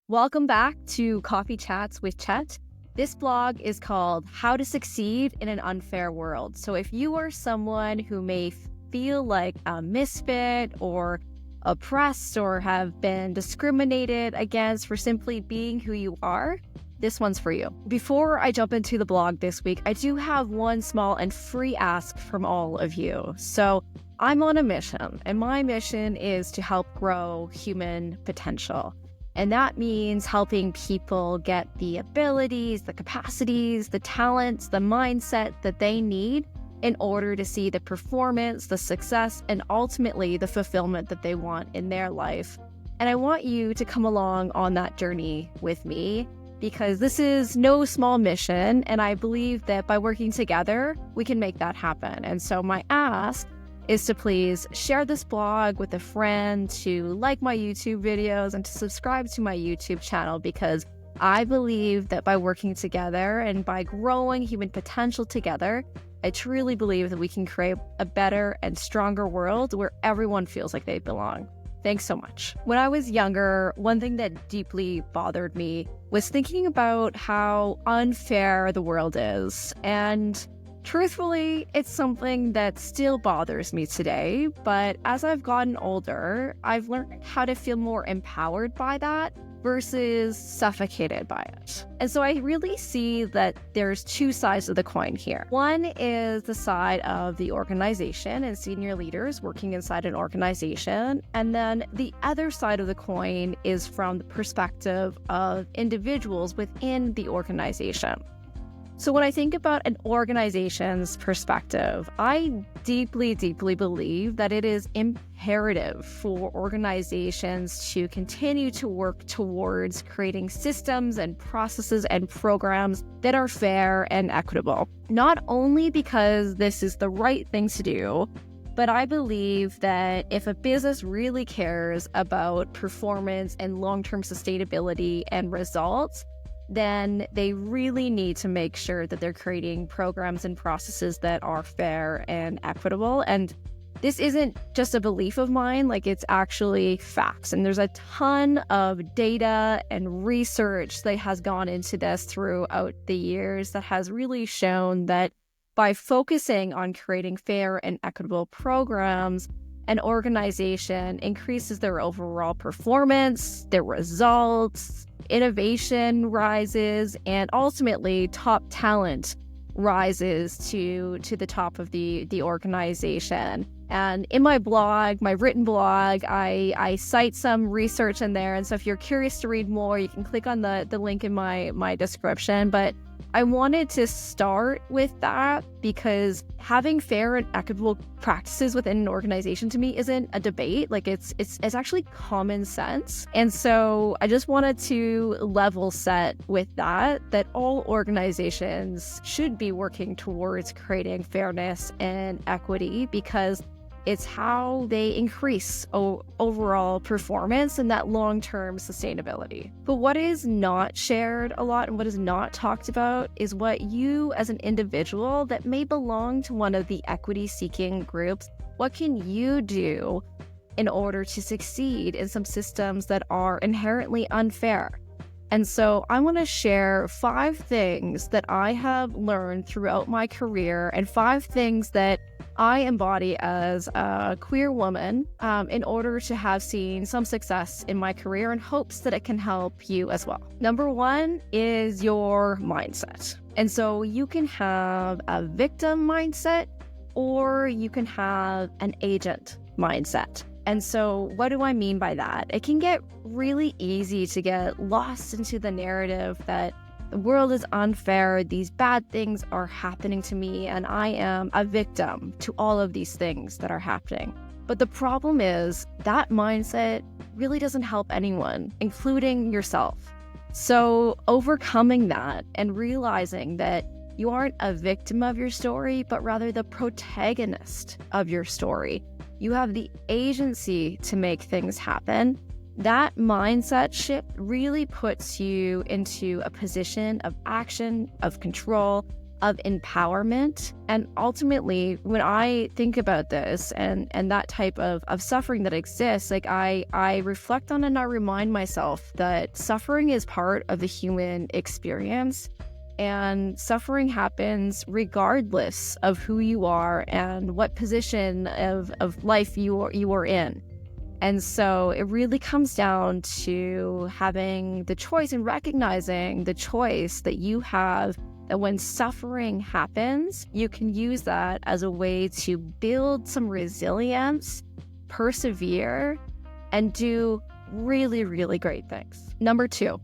Welcome back to Coffee Chats with Chett. This blog is called How to Succeed in an Unfair World. So if you are someone who may feel like a misfit or oppressed or have been discriminated against for simply being who you are, this one's for you. Before I jump into the blog this week, I do have one small and free ask from all of you. So I'm on a mission, and my mission is to help grow human potential. And that means helping people get the abilities, the capacities, the talents, the mindset that they need in order to see the performance, the success, and ultimately the fulfillment that they want in their life. And I want you to come along on that journey with me because this is no small mission. And I believe that by working together, we can make that happen. And so my ask is to please share this blog with a friend, to like my YouTube videos, and to subscribe to my YouTube channel, because I believe that by working together and by growing human potential together, I truly believe that we can create a better and stronger world where everyone feels like they belong. Thanks so much. When I was younger, one thing that deeply bothered me was thinking about how unfair the world is. And truthfully, it's something that still bothers me today, but as I've gotten older, I've learned how to feel more empowered by that versus suffocated by it. And so I really see that there's two sides of the coin here. One is the side of the organization and senior leaders working inside an organization. And then the other side of the coin is from the perspective of individuals within the organization. So when I think about an organization's perspective, I deeply believe that it is imperative for organizations to continue to work towards creating systems and processes and programs that are fair and equitable. Not only because this is the right thing to do, but I believe that if a business really cares about performance and long-term sustainability and results, then they really need to make sure that they're creating programs and processes that are fair and equitable. And this isn't just a belief of mine, like it's actually facts. And there's a ton of data and research that has gone into this throughout the years that has really shown that by focusing on creating fair and equitable programs, an organization increases their overall performance, their results, innovation rises, and ultimately top talent rises to the top of the organization. And in my blog, my written blog, I cite some research in there. And so if you're curious to read more, you can click on the link in my description. But I wanted to start with that because having fair and equitable practices within an organization to me isn't a debate. Like it's actually common sense. And so I just wanted to level set with that all organizations should be working towards creating fairness and equity because it's how they increase overall performance and that long-term sustainability. But what is not shared a lot and what is not talked about is what you as an individual that may belong to one of the equity-seeking groups, what can you do in order to succeed in some systems that are inherently unfair? And so I want to share 5 things that I have learned throughout my career and 5 things that I embody as a queer woman in order to have seen some success in my career in hopes that it can help you as well. Number 1 is your mindset. And so you can have a victim mindset or you can have an agent mindset. And so what do I mean by that? It can get really easy to get lost into the narrative that the world is unfair, these bad things are happening to me, and I am a victim to all of these things that are happening. But the problem is that mindset really doesn't help anyone, including yourself. So overcoming that and realizing that you aren't a victim of your story, but rather the protagonist of your story. You have the agency to make things happen. That mindset shift really puts you into a position of action, of control, of empowerment. And ultimately, when I think about this and that type of suffering that exists, like I reflect on and I remind myself that suffering is part of the human experience. And suffering happens regardless of who you are and what position of life you are in. And so it really comes down to having the choice and recognizing the choice that you have, that when suffering happens, you can use that as a way to build some resilience, persevere, and do really, really great things. Number 2,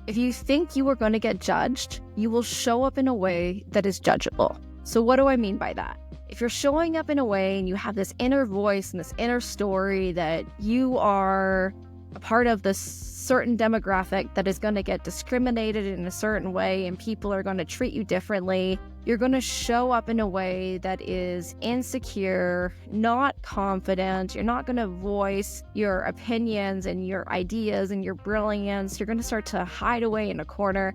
if you think you are going to get judged, you will show up in a way that is judgeable. So what do I mean by that? If you're showing up in a way and you have this inner voice and this inner story that you are a part of this certain demographic that is going to get discriminated in a certain way and people are going to treat you differently, you're going to show up in a way that is insecure, not confident. You're not going to voice your opinions and your ideas and your brilliance. You're going to start to hide away in a corner.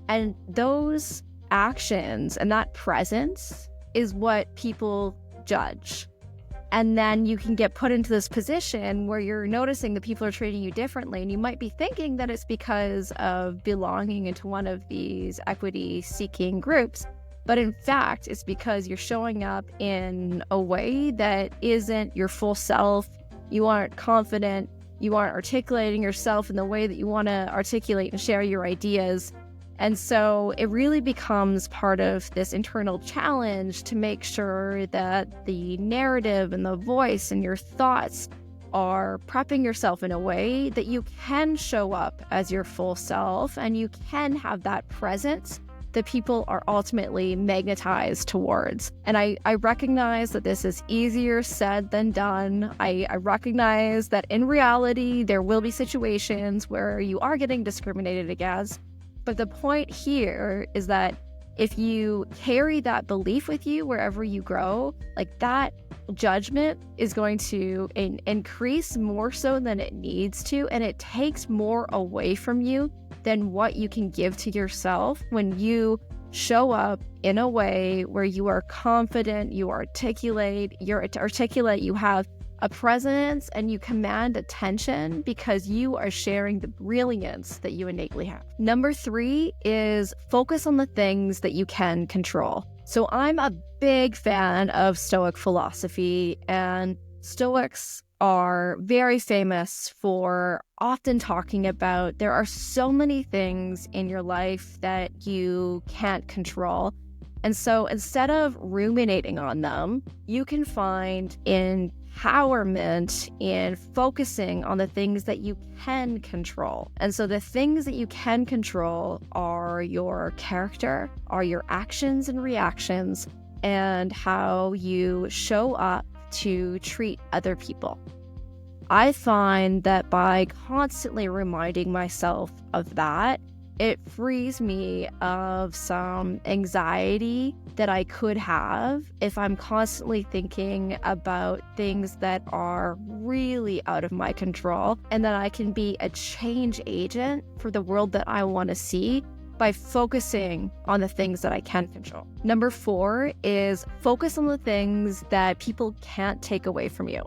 And those actions and that presence is what people judge. And then you can get put into this position where you're noticing that people are treating you differently. And you might be thinking that it's because of belonging into one of these equity-seeking groups. But in fact, it's because you're showing up in a way that isn't your full self. You aren't confident. You aren't articulating yourself in the way that you want to articulate and share your ideas. And so it really becomes part of this internal challenge to make sure that the narrative and the voice and your thoughts are prepping yourself in a way that you can show up as your full self and you can have that presence that people are ultimately magnetized towards. And I recognize that this is easier said than done. I recognize that in reality, there will be situations where you are getting discriminated against. But the point here is that if you carry that belief with you wherever you grow, like that judgment is going to increase more so than it needs to, and it takes more away from you than what you can give to yourself when you show up in a way where you are confident, you articulate, you have a presence, and you command attention because you are sharing the brilliance that you innately have. Number 3 is focus on the things that you can control. So I'm a big fan of Stoic philosophy, and Stoics are very famous for often talking about there are so many things in your life that you can't control. And so instead of ruminating on them, you can find empowerment in focusing on the things that you can control. And so the things that you can control are your character, are your actions and reactions, and how you show up to treat other people. I find that by constantly reminding myself of that, it frees me of some anxiety that I could have if I'm constantly thinking about things that are really out of my control, and that I can be a change agent for the world that I want to see by focusing on the things that I can control. Number 4 is focus on the things that people can't take away from you.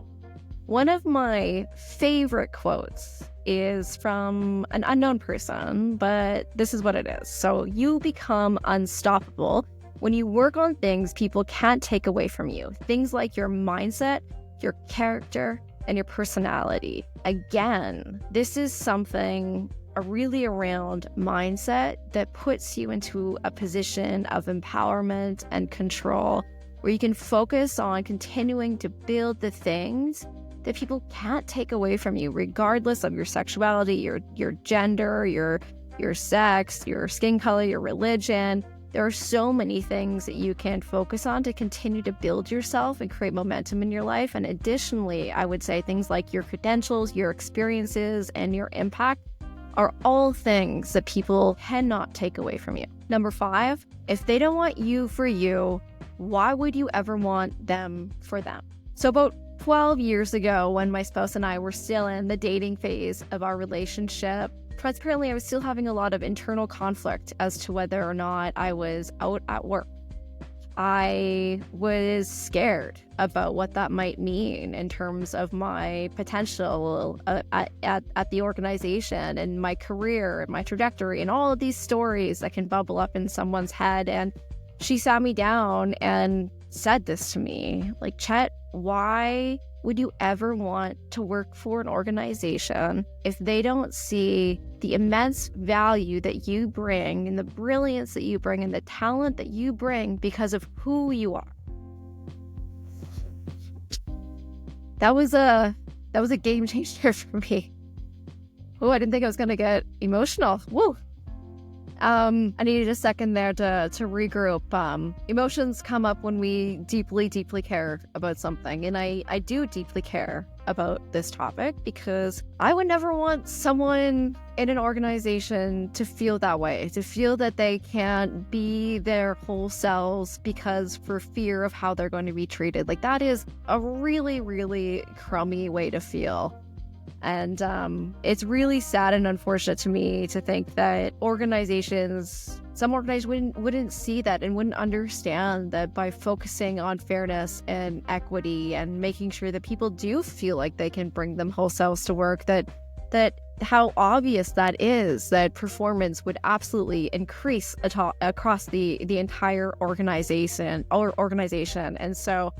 One of my favorite quotes is from an unknown person, but this is what it is. So you become unstoppable when you work on things people can't take away from you. Things like your mindset, your character, and your personality. Again, this is something really around mindset that puts you into a position of empowerment and control, where you can focus on continuing to build the things that people can't take away from you, regardless of your sexuality, your gender, your sex, your skin color, your religion. There are so many things that you can focus on to continue to build yourself and create momentum in your life. And additionally, I would say things like your credentials, your experiences, and your impact are all things that people cannot take away from you. Number 5, if they don't want you for you, why would you ever want them for them? So about 12 years ago, when my spouse and I were still in the dating phase of our relationship, transparently, I was still having a lot of internal conflict as to whether or not I was out at work. I was scared about what that might mean in terms of my potential at the organization and my career and my trajectory and all of these stories that can bubble up in someone's head. And she sat me down and said this to me, like, Chett, why would you ever want to work for an organization if they don't see the immense value that you bring and the brilliance that you bring and the talent that you bring because of who you are? That was a game changer for me. Oh, I didn't think I was gonna get emotional. Woo! I needed a second there to regroup. Emotions come up when we deeply, deeply care about something. And I do deeply care about this topic because I would never want someone in an organization to feel that way, to feel that they can't be their whole selves because for fear of how they're going to be treated. Like, that is a really, really crummy way to feel. And it's really sad and unfortunate to me to think that some organizations wouldn't see that and wouldn't understand that by focusing on fairness and equity and making sure that people do feel like they can bring them whole selves to work, that how obvious that is, that performance would absolutely increase across the entire organization. And so,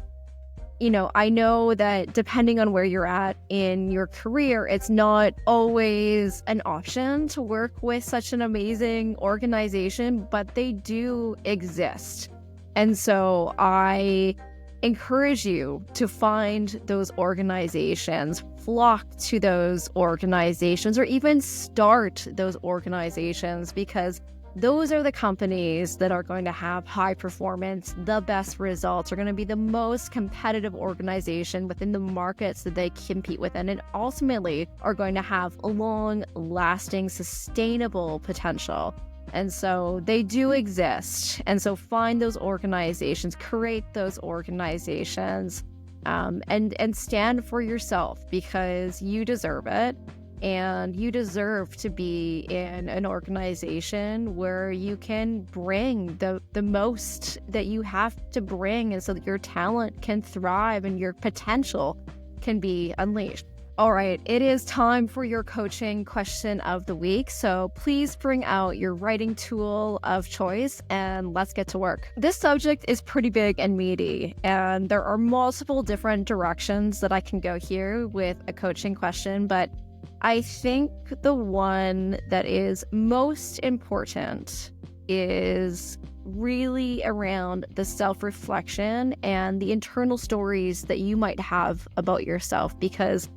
I know that depending on where you're at in your career, it's not always an option to work with such an amazing organization, but they do exist. And so I encourage you to find those organizations, flock to those organizations, or even start those organizations, because those are the companies that are going to have high performance, the best results, are going to be the most competitive organization within the markets that they compete within, and ultimately are going to have a long-lasting, sustainable potential. And so they do exist. And so find those organizations, create those organizations, and stand for yourself, because you deserve it. And you deserve to be in an organization where you can bring the most that you have to bring, and so that your talent can thrive and your potential can be unleashed. All right, it is time for your coaching question of the week. So please bring out your writing tool of choice and let's get to work. This subject is pretty big and meaty, and there are multiple different directions that I can go here with a coaching question, but I think the one that is most important is really around the self-reflection and the internal stories that you might have about yourself, because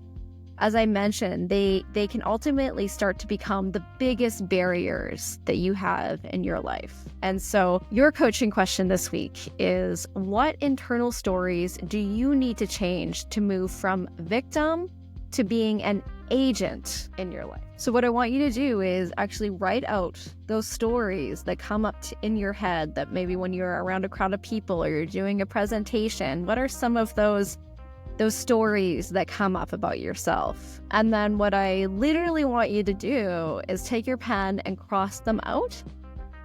as I mentioned, they can ultimately start to become the biggest barriers that you have in your life. And so your coaching question this week is, what internal stories do you need to change to move from victim to being an agent in your life? So what I want you to do is actually write out those stories that come up in your head, that maybe when you're around a crowd of people or you're doing a presentation, what are some of those stories that come up about yourself? And then what I literally want you to do is take your pen and cross them out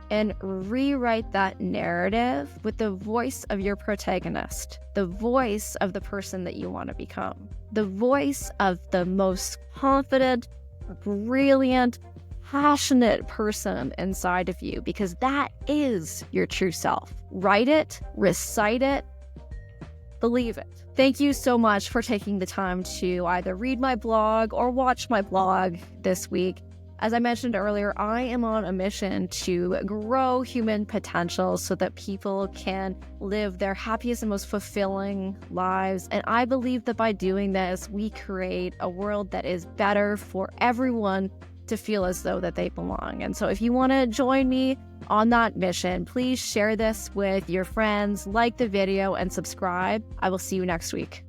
and rewrite that narrative with the voice of your protagonist, the voice of the person that you want to become, the voice of the most confident, brilliant, passionate person inside of you, because that is your true self. Write it, recite it, believe it. Thank you so much for taking the time to either read my blog or watch my blog this week. As I mentioned earlier, I am on a mission to grow human potential so that people can live their happiest and most fulfilling lives. And I believe that by doing this, we create a world that is better for everyone to feel as though that they belong. And so if you want to join me on that mission, please share this with your friends, like the video, and subscribe. I will see you next week.